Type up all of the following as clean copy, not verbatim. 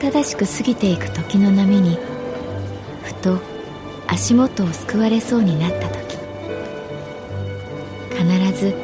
正しく過ぎていく時の波にふと足元をすくわれそうになった時、必ず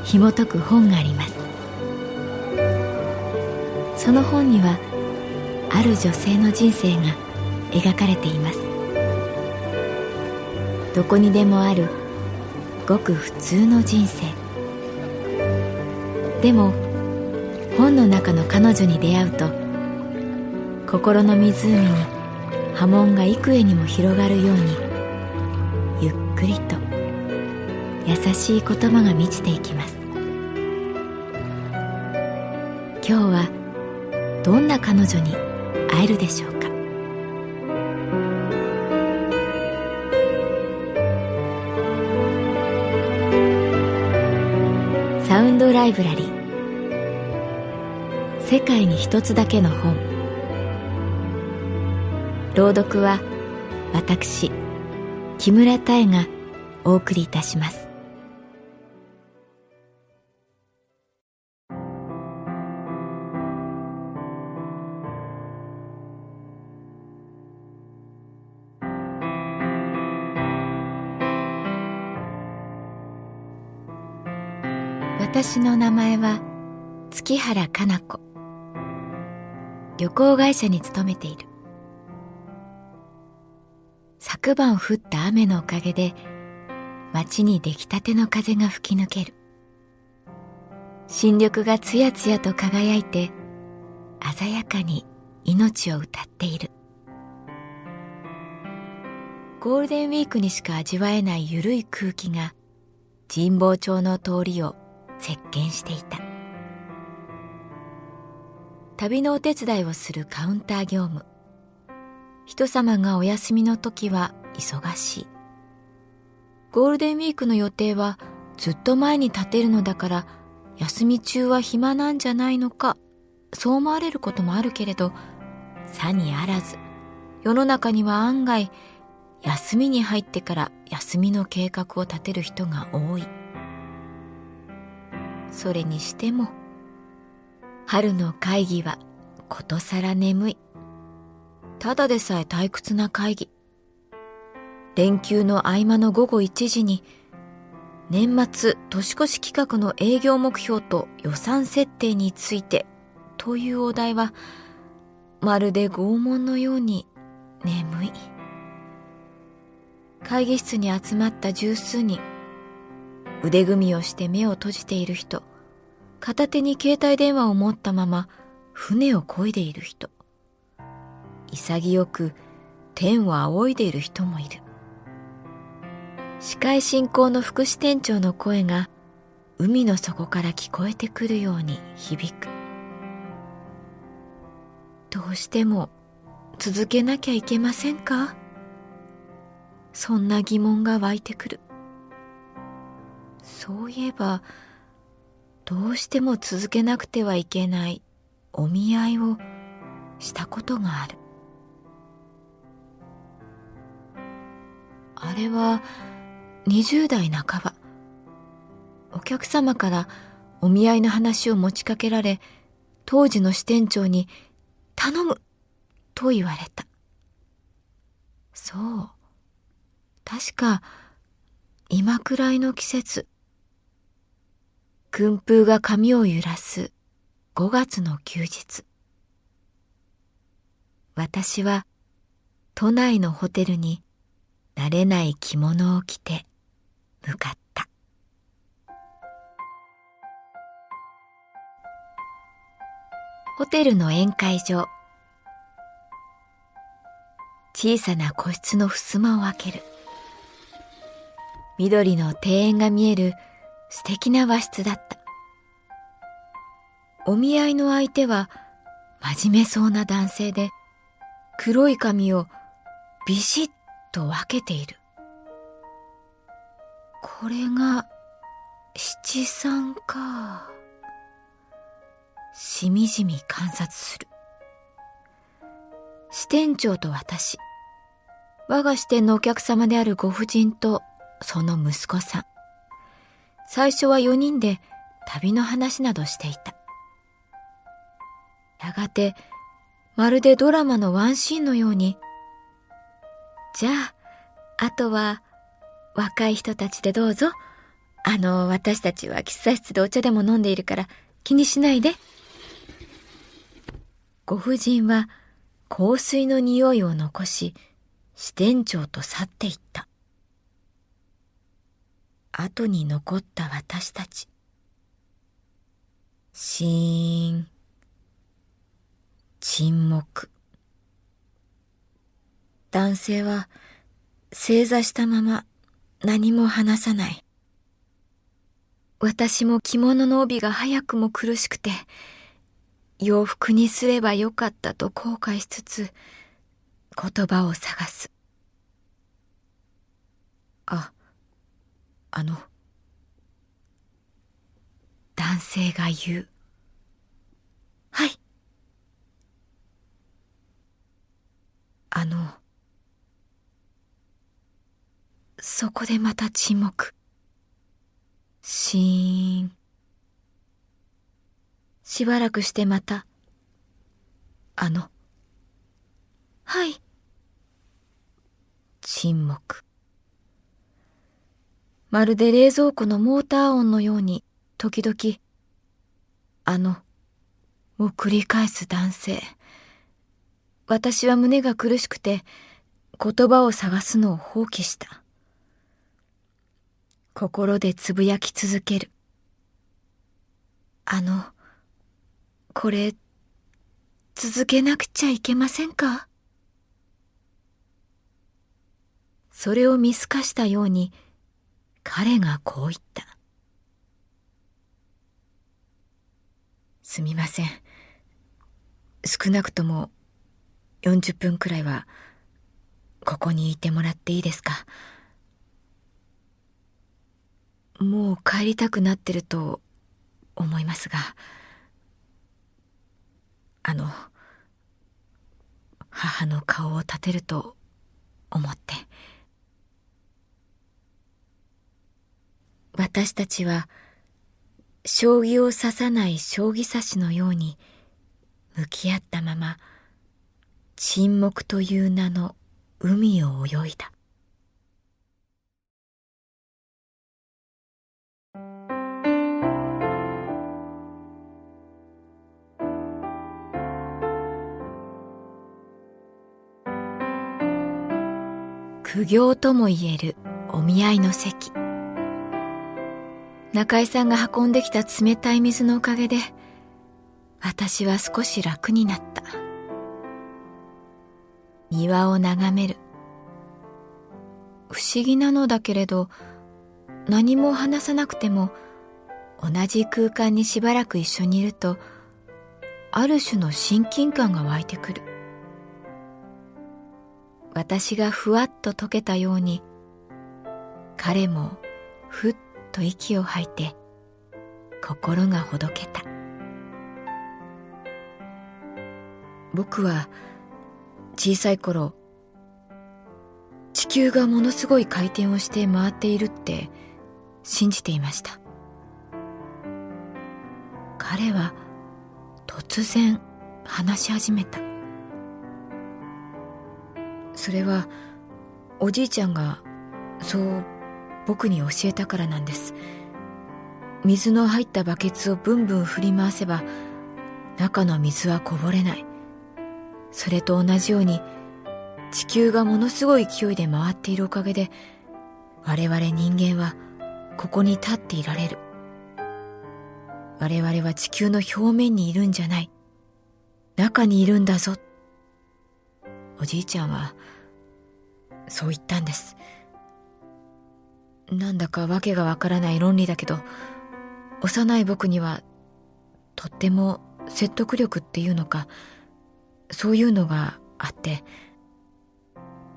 紐解く本があります。その本にはある女性の人生が描かれています。どこにでもあるごく普通の人生。でも本の中の彼女に出会うと、心の湖に波紋が幾重にも広がるように、ゆっくりと優しい言葉が満ちていきます。今日はどんな彼女に会えるでしょうか。サウンドライブラリー、世界に一つだけの本。朗読は私木村多江がお送りいたします。私の名前は月原かな子。旅行会社に勤めている。昨晩降った雨のおかげで街に出来たての風が吹き抜ける。新緑がつやつやと輝いて鮮やかに命を歌っている。ゴールデンウィークにしか味わえないゆるい空気が神保町の通りを席巻していた。旅のお手伝いをするカウンター業務。人様がお休みの時は忙しい。ゴールデンウィークの予定はずっと前に立てるのだから、休み中は暇なんじゃないのか、そう思われることもあるけれど、さにあらず世の中には案外休みに入ってから休みの計画を立てる人が多い。それにしても春の会議はことさら眠い。ただでさえ退屈な会議。連休の合間の午後1時に年末年越し企画の営業目標と予算設定についてというお題はまるで拷問のように眠い。会議室に集まった十数人、腕組みをして目を閉じている人、片手に携帯電話を持ったまま船を漕いでいる人、潔く天を仰いでいる人もいる。司会進行の副支店長の声が海の底から聞こえてくるように響く。どうしても続けなきゃいけませんか？そんな疑問が湧いてくる。そういえば、どうしても続けなくてはいけないお見合いをしたことがある。あれは20代半ば。お客様からお見合いの話を持ちかけられ、当時の支店長に頼むと言われた。そう、確か今くらいの季節。訓風が髪を揺らす5月の休日。私は都内のホテルに慣れない着物を着て向かった。ホテルの宴会場。小さな個室の襖を開ける。緑の庭園が見える素敵な和室だった。お見合いの相手は真面目そうな男性で、黒い髪をビシッと分けている。これが七三か。しみじみ観察する。支店長と私、我が支店のお客様であるご婦人とその息子さん。最初は4人で旅の話などしていた。やがてまるでドラマのワンシーンのように、じゃあ、あとは若い人たちでどうぞ。私たちは喫茶室でお茶でも飲んでいるから気にしないで。ご婦人は香水の匂いを残し、支店長と去っていった。後に残った私たち。シーン。沈黙。男性は正座したまま何も話さない。私も着物の帯が早くも苦しくて、洋服にすればよかったと後悔しつつ、言葉を探す。男性が言う。はい。そこでまた沈黙。シーン。しばらくしてまた、はい。沈黙。まるで冷蔵庫のモーター音のように、時々、を繰り返す男性。私は胸が苦しくて、言葉を探すのを放棄した。心でつぶやき続ける。これ、続けなくちゃいけませんか？それを見透かしたように、彼がこう言った。すみません。少なくとも40分くらいは、ここにいてもらっていいですか？もう帰りたくなってると思いますが、母の顔を立てると思って。私たちは将棋を指さない将棋指しのように向き合ったまま、沈黙という名の海を泳いだ。苦行とも言えるお見合いの席。中井さんが運んできた冷たい水のおかげで、私は少し楽になった。庭を眺める。不思議なのだけれど、何も話さなくても、同じ空間にしばらく一緒にいると、ある種の親近感が湧いてくる。私がふわっと溶けたように、彼もふっと息を吐いて、心がほどけた。僕は小さい頃、地球がものすごい回転をして回っているって信じていました。彼は突然話し始めた。それはおじいちゃんがそう僕に教えたからなんです。水の入ったバケツをブンブン振り回せば中の水はこぼれない。それと同じように地球がものすごい勢いで回っているおかげで我々人間はここに立っていられる。我々は地球の表面にいるんじゃない。中にいるんだぞ。おじいちゃんはそう言ったんです。なんだかわけがわからない論理だけど、幼い僕にはとっても説得力っていうのか、そういうのがあって、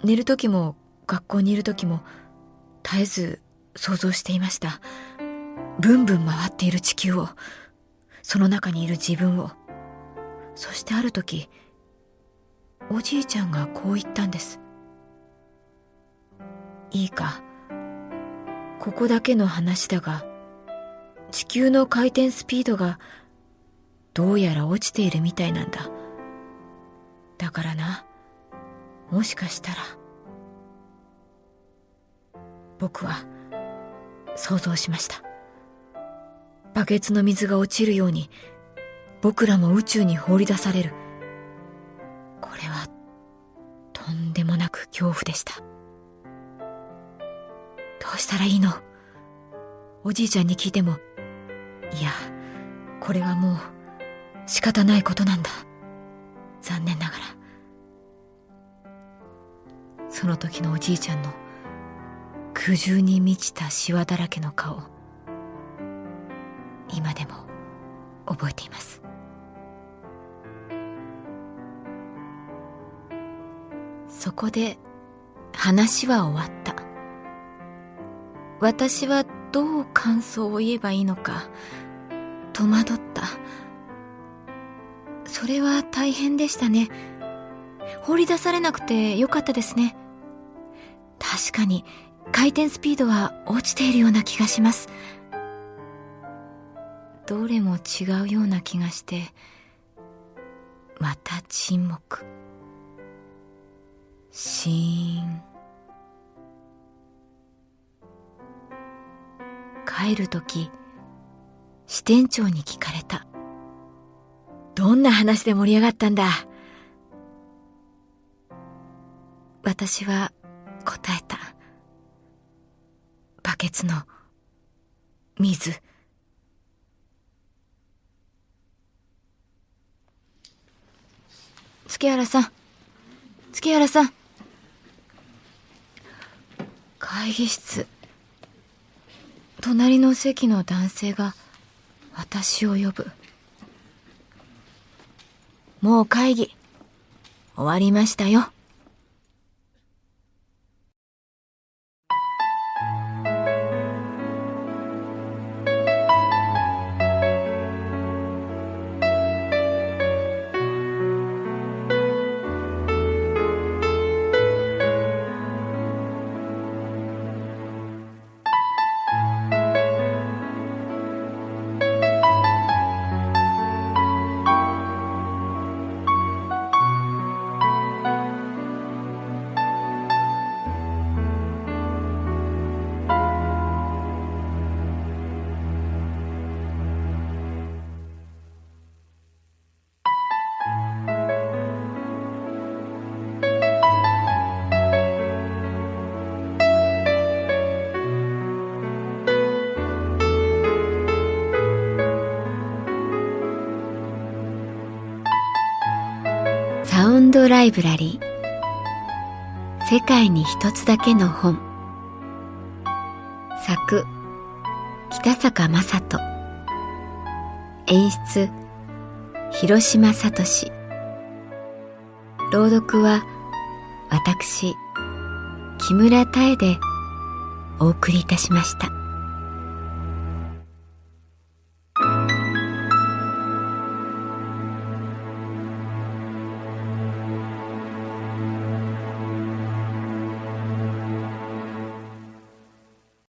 寝る時も学校にいる時も絶えず想像していました。ブンブン回っている地球を、その中にいる自分を。そしてある時、おじいちゃんがこう言ったんです。いいか、ここだけの話だが、地球の回転スピードがどうやら落ちているみたいなんだ。だからな、もしかしたら僕は想像しました。バケツの水が落ちるように僕らも宇宙に放り出される。これはとんでもなく恐怖でした。どうしたらいいの？おじいちゃんに聞いても、いや、これはもう仕方ないことなんだ。残念ながら。その時のおじいちゃんの苦渋に満ちたシワだらけの顔、今でも覚えています。そこで話は終わった。私はどう感想を言えばいいのか戸惑った。それは大変でしたね。放り出されなくてよかったですね。確かに回転スピードは落ちているような気がします。どれも違うような気がして、また沈黙。シーン。帰るとき、支店長に聞かれた。どんな話で盛り上がったんだ？私は答えた。バケツの水。月原さん、月原さん。会議室。隣の席の男性が私を呼ぶ。もう会議終わりましたよ。サウンドライブラリー。世界に一つだけの本。作北坂雅人。演出広島聡。朗読は私木村多江でお送りいたしました。